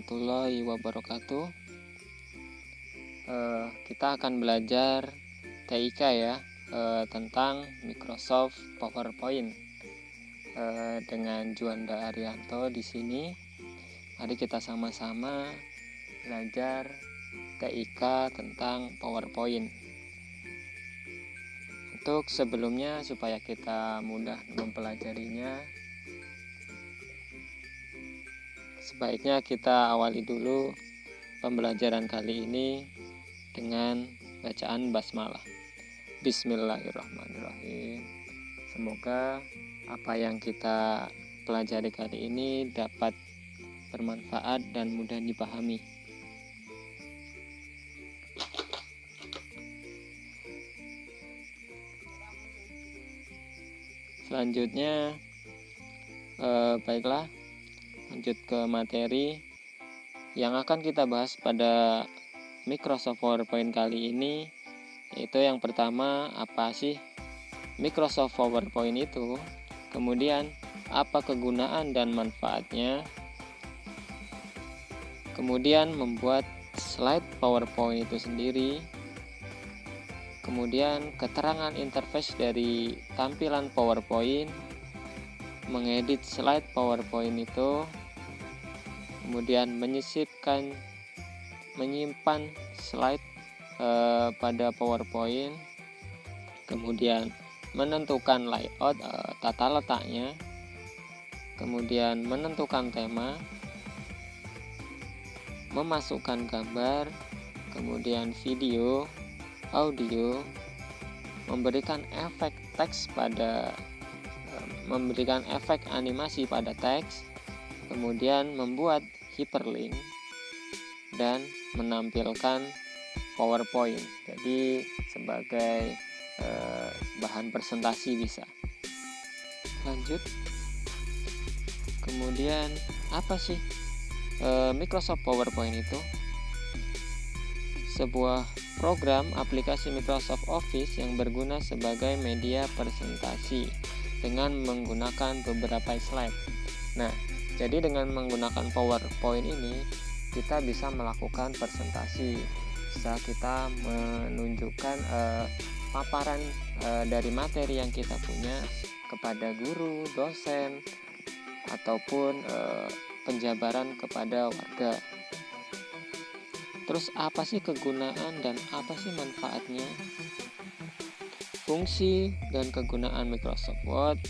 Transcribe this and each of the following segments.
warahmatullahi wabarakatuh. Kita akan belajar TIK ya, tentang Microsoft PowerPoint dengan Juanda Arianto di sini. Mari kita sama-sama belajar TIK tentang PowerPoint. Untuk sebelumnya, supaya kita mudah mempelajarinya, sebaiknya kita awali dulu pembelajaran kali ini dengan bacaan basmalah. Bismillahirrahmanirrahim. Semoga apa yang kita pelajari kali ini dapat bermanfaat dan mudah dipahami. Selanjutnya, baiklah, lanjut ke materi yang akan kita bahas pada Microsoft PowerPoint kali ini, yaitu yang pertama, apa sih Microsoft PowerPoint itu, kemudian apa kegunaan dan manfaatnya, kemudian membuat slide PowerPoint itu sendiri, kemudian keterangan interface dari tampilan PowerPoint, mengedit slide PowerPoint itu, kemudian menyimpan slide pada PowerPoint, kemudian menentukan layout, tata letaknya, kemudian menentukan tema, memasukkan gambar, kemudian video, audio, memberikan efek animasi pada teks, kemudian membuat hyperlink dan menampilkan PowerPoint. Jadi sebagai bahan presentasi bisa. Lanjut. Kemudian apa sih Microsoft PowerPoint itu? Sebuah program aplikasi Microsoft Office yang berguna sebagai media presentasi dengan menggunakan beberapa slide. Nah, jadi dengan menggunakan PowerPoint ini kita bisa melakukan presentasi. Bisa kita menunjukkan paparan dari materi yang kita punya kepada guru, dosen, ataupun penjabaran kepada warga. Terus apa sih kegunaan dan apa sih manfaatnya? Fungsi dan kegunaan Microsoft Word.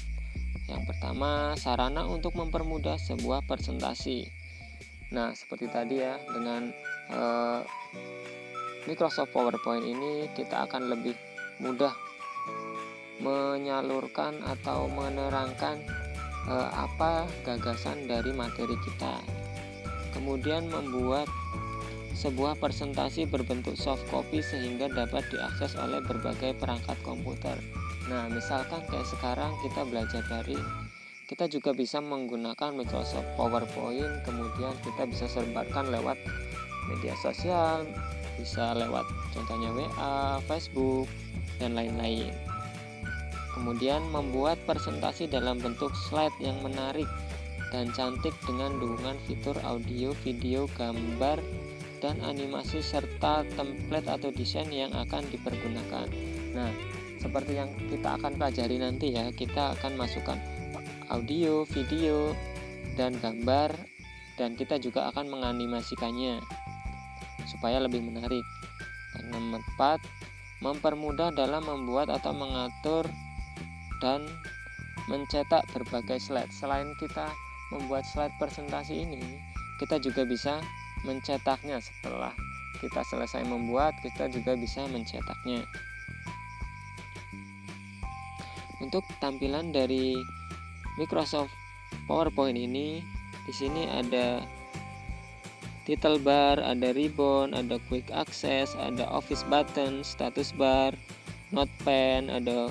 Yang pertama, sarana untuk mempermudah sebuah presentasi. Nah, seperti tadi ya, dengan Microsoft PowerPoint ini kita akan lebih mudah menyalurkan atau menerangkan apa gagasan dari materi kita. Kemudian membuat sebuah presentasi berbentuk soft copy sehingga dapat diakses oleh berbagai perangkat komputer. Nah, misalkan kayak sekarang kita belajar daring, kita juga bisa menggunakan Microsoft PowerPoint, kemudian kita bisa sebarkan lewat media sosial, bisa lewat contohnya WA, Facebook, dan lain-lain. Kemudian membuat presentasi dalam bentuk slide yang menarik dan cantik dengan dukungan fitur audio, video, gambar, dan animasi serta template atau desain yang akan dipergunakan. Nah, seperti yang kita akan pelajari nanti ya, kita akan masukkan audio, video, dan gambar, dan kita juga akan menganimasikannya supaya lebih menarik. Dan nomor 4, mempermudah dalam membuat atau mengatur dan mencetak berbagai slide. Selain kita membuat slide presentasi ini, kita juga bisa mencetaknya. Setelah kita selesai membuat, kita juga bisa mencetaknya. Untuk tampilan dari Microsoft PowerPoint ini, di sini ada title bar, ada ribbon, ada quick access, ada office button, status bar, notepad, ada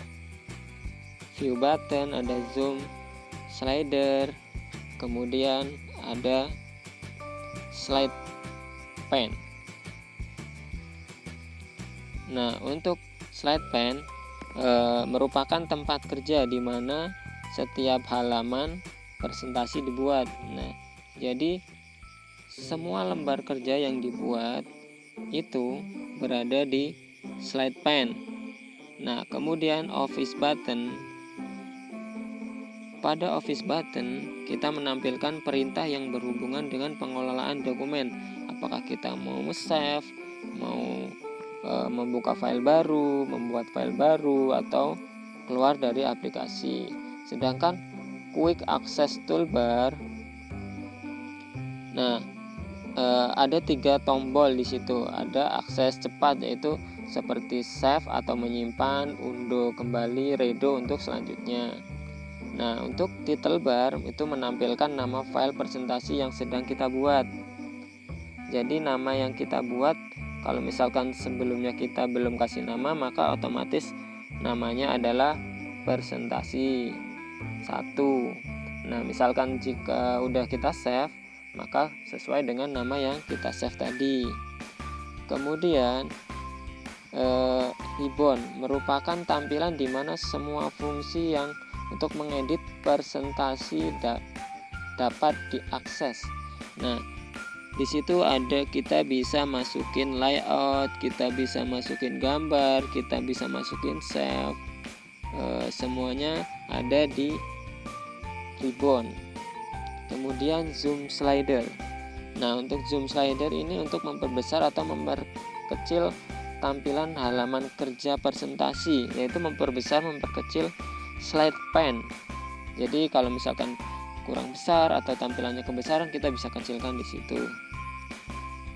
view button, ada zoom slider, kemudian ada slide pane. Nah, untuk slide pane merupakan tempat kerja di mana setiap halaman presentasi dibuat. Nah, jadi semua lembar kerja yang dibuat itu berada di slide pane. Nah, kemudian office button. Pada office button, kita menampilkan perintah yang berhubungan dengan pengelolaan dokumen. Apakah kita mau save, mau membuka file baru, membuat file baru, atau keluar dari aplikasi. Sedangkan quick access toolbar, nah ada 3 tombol di situ. Ada akses cepat, yaitu seperti save atau menyimpan, undo kembali, redo untuk selanjutnya. Nah, untuk title bar itu menampilkan nama file presentasi yang sedang kita buat. Jadi nama yang kita buat, kalau misalkan sebelumnya kita belum kasih nama, maka otomatis namanya adalah presentasi 1. Nah, misalkan jika udah kita save, maka sesuai dengan nama yang kita save tadi. Kemudian ribbon merupakan tampilan di mana semua fungsi yang untuk mengedit presentasi dapat diakses. Nah, di situ ada kita bisa masukin layout, kita bisa masukin gambar, kita bisa masukin save. Semuanya ada di ribbon. Kemudian zoom slider. Nah, untuk zoom slider ini untuk memperbesar atau memperkecil tampilan halaman kerja presentasi, yaitu memperkecil slide pane. Jadi kalau misalkan kurang besar atau tampilannya kebesaran, kita bisa kecilkan di situ.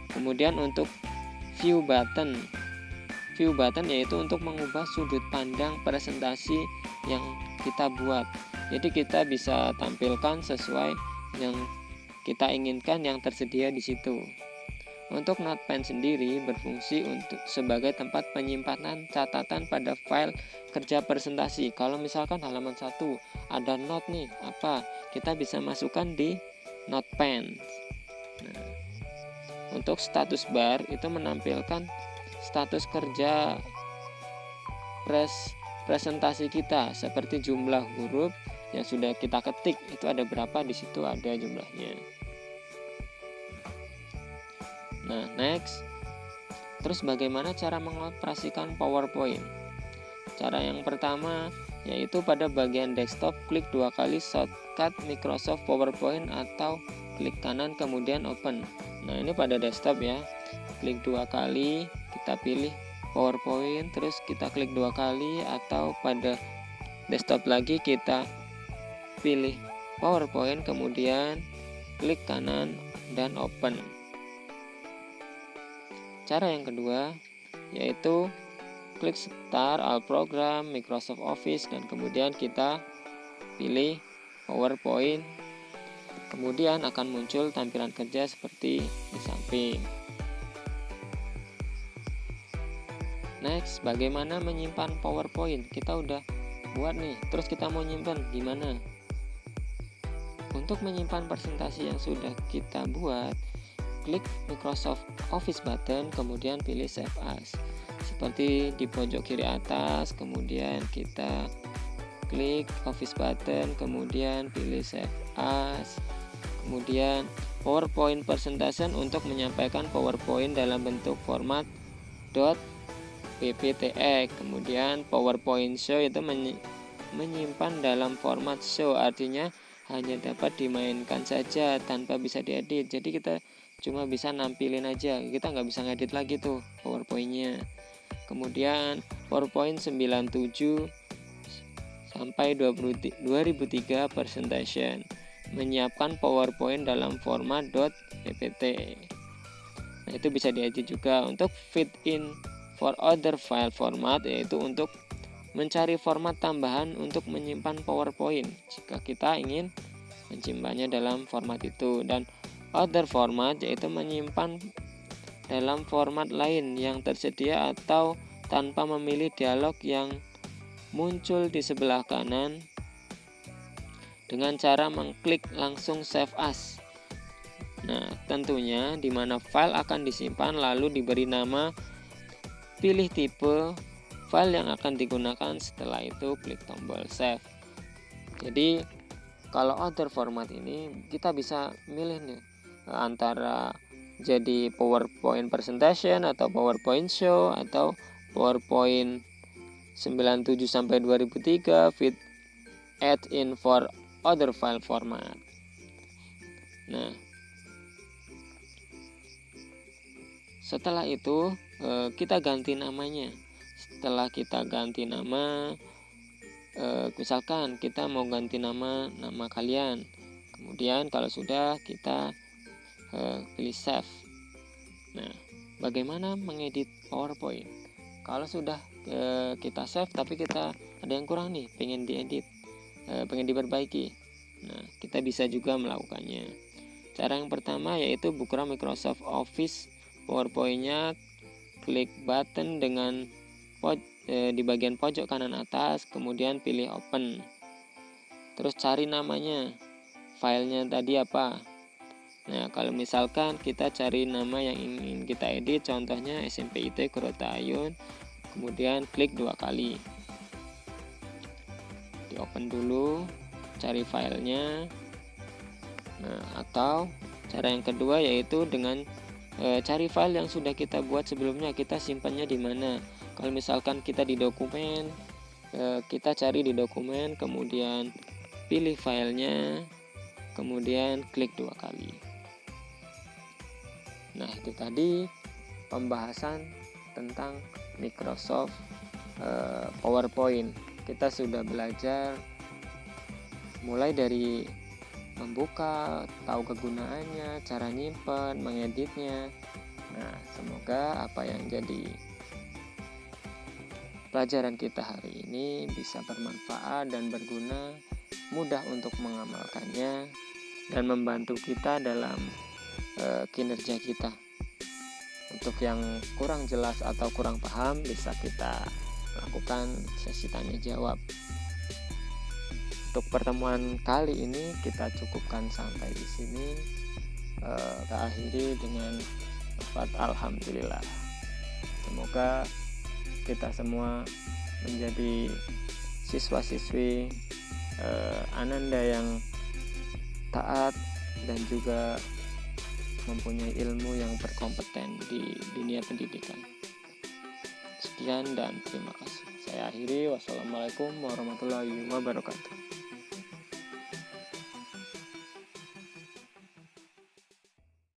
Kemudian untuk view button. View button yaitu untuk mengubah sudut pandang presentasi yang kita buat. Jadi kita bisa tampilkan sesuai yang kita inginkan yang tersedia di situ. Untuk Notepad sendiri berfungsi untuk sebagai tempat penyimpanan catatan pada file kerja presentasi. Kalau misalkan halaman 1 ada note nih, kita bisa masukkan di Notepad. Nah, untuk status bar itu menampilkan status kerja presentasi kita, seperti jumlah huruf yang sudah kita ketik itu ada berapa, di situ ada jumlahnya. Nah, next. Terus bagaimana cara mengoperasikan PowerPoint? Cara yang pertama yaitu pada bagian desktop, klik 2 kali shortcut Microsoft PowerPoint atau klik kanan kemudian open. Nah, ini pada desktop ya. Klik 2 kali, kita pilih PowerPoint, terus kita klik 2 kali, atau pada desktop lagi kita pilih PowerPoint kemudian klik kanan dan open. Cara yang kedua yaitu klik Start All Program Microsoft Office dan kemudian kita pilih PowerPoint. Kemudian akan muncul tampilan kerja seperti di samping. Next, bagaimana menyimpan PowerPoint? Kita udah buat nih, terus kita mau nyimpan gimana? Untuk menyimpan presentasi yang sudah kita buat, klik Microsoft Office button, kemudian pilih Save As. Seperti di pojok kiri atas, kemudian kita klik Office button, kemudian pilih Save As. Kemudian PowerPoint Presentation untuk menyampaikan PowerPoint dalam bentuk format .pptx. Kemudian PowerPoint Show itu menyimpan dalam format show, artinya hanya dapat dimainkan saja tanpa bisa diedit. Jadi kita cuma bisa nampilin aja, kita nggak bisa ngedit lagi tuh PowerPoint-nya. Kemudian PowerPoint 97 sampai 2003 Presentation menyiapkan PowerPoint dalam format .ppt. Nah, itu bisa diedit juga. Untuk fit in for other file format, yaitu untuk mencari format tambahan untuk menyimpan PowerPoint jika kita ingin menyimpannya dalam format itu. Dan other format yaitu menyimpan dalam format lain yang tersedia atau tanpa memilih dialog yang muncul di sebelah kanan dengan cara mengklik langsung Save As. Nah, tentunya di mana file akan disimpan, lalu diberi nama, pilih tipe file yang akan digunakan, setelah itu klik tombol Save. Jadi kalau other format ini kita bisa milih nih, antara jadi PowerPoint presentation atau PowerPoint show atau PowerPoint 97 sampai 2003 fit add in for other file format. Nah, setelah itu kita ganti namanya. Setelah kita ganti nama, misalkan kita mau ganti nama kalian. Kemudian kalau sudah kita pilih save. Nah, bagaimana mengedit PowerPoint? Kalau sudah kita save tapi kita ada yang kurang nih, pengen diedit, pengen diperbaiki. Nah, kita bisa juga melakukannya. Cara yang pertama yaitu buka Microsoft Office PowerPoint-nya, klik button dengan di bagian pojok kanan atas, kemudian pilih open. Terus cari namanya, filenya tadi apa. Nah, kalau misalkan kita cari nama yang ingin kita edit, contohnya SMPIT Kurotayun, kemudian klik 2 kali. Di open dulu, cari filenya. Nah, atau cara yang kedua yaitu dengan cari file yang sudah kita buat sebelumnya, kita simpannya di mana. Kalau misalkan kita di dokumen, kita cari di dokumen, kemudian pilih filenya, kemudian klik 2 kali. Nah, itu tadi pembahasan tentang Microsoft PowerPoint. Kita sudah belajar mulai dari membuka, tahu kegunaannya, cara nyimpen, mengeditnya. Nah, semoga apa yang jadi pelajaran kita hari ini bisa bermanfaat dan berguna, mudah untuk mengamalkannya, dan membantu kita dalam kinerja kita. Untuk yang kurang jelas atau kurang paham, bisa kita lakukan sesi tanya jawab. Untuk pertemuan kali ini kita cukupkan sampai di sini. Kita akhiri dengan lafaz alhamdulillah. Semoga kita semua menjadi siswa-siswi Ananda yang taat dan juga mempunyai ilmu yang berkompeten di dunia pendidikan. Sekian dan terima kasih. Saya akhiri. Wassalamualaikum warahmatullahi wabarakatuh.